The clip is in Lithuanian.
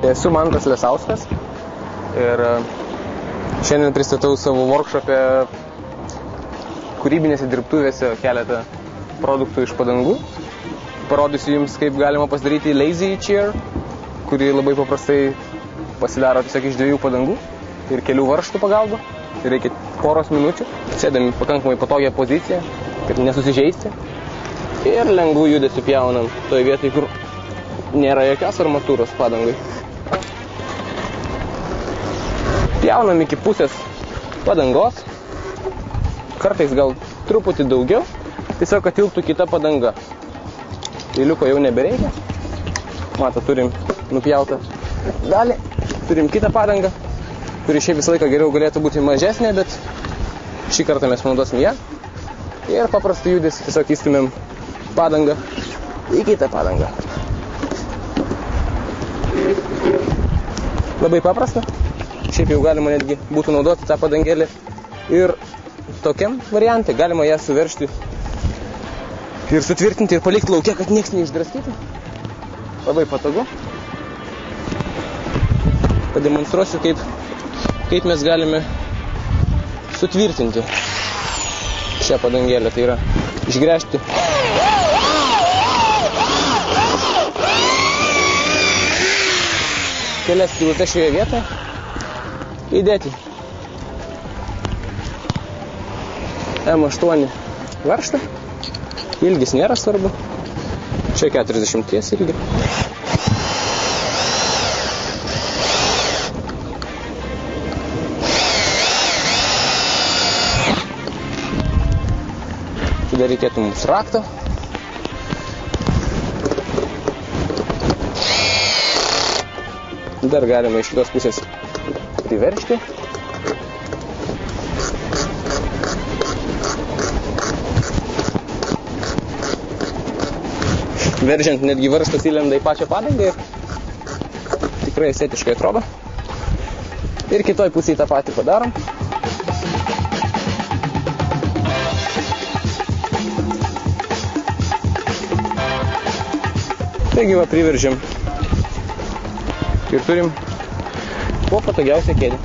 Esu Mantas Lesauskas ir šiandien pristatau savo workshop'e kūrybinėse dirbtuvėse keletą produktų iš padangų. Parodysiu jums, kaip galima pasidaryti lazy chair, kuri labai paprastai pasidaro tiesiog iš 2 padangų ir kelių varžtų pagalba. Tai reikia poros minučių, sėdami pakankamai patogią poziciją, kad nesusižeisti. Ir lengvų judesių pjaunam toje vietoje, kur nėra jokios armatūros padangai. Pjaunam iki pusės padangos, kartais gal truputį daugiau, tiesiog kad tilptų kita padanga. Eiliuko jau nebereikia. Mato, turim nupjautą dalį, turim kitą padangą, kuri šiaip visą laiką geriau galėtų būti mažesnė, bet šį kartą mes panaudosim ją. Ir paprastai judesi tiesiog įstumėm padangą į kitą padangą. Labai paprasta. Šiaip jau galima netgi būtų naudoti tą padangėlį ir tokiam variantui. Galima ją suveržti ir sutvirtinti ir palikti lauke, kad nieks neišdraskytų. Labai patogu. Pademonstruosiu, kaip mes galime sutvirtinti šią padangėlę. Tai yra išgręžti kelias skylutes šioje vietoje. Įdėti M8 varžtą, ilgis nėra svarbu, čia 40 ilgi. Tada reikėtų mums rakto. Dar galima iš šitos pusės priveržti. Veržiant netgi varžtas įlenda į pačią padangą ir tikrai estetiškai atrodo. Ir kitoj pusėje tą patį padarom. Taigi va, priveržiam ir turim kuo patogiausią kėdę.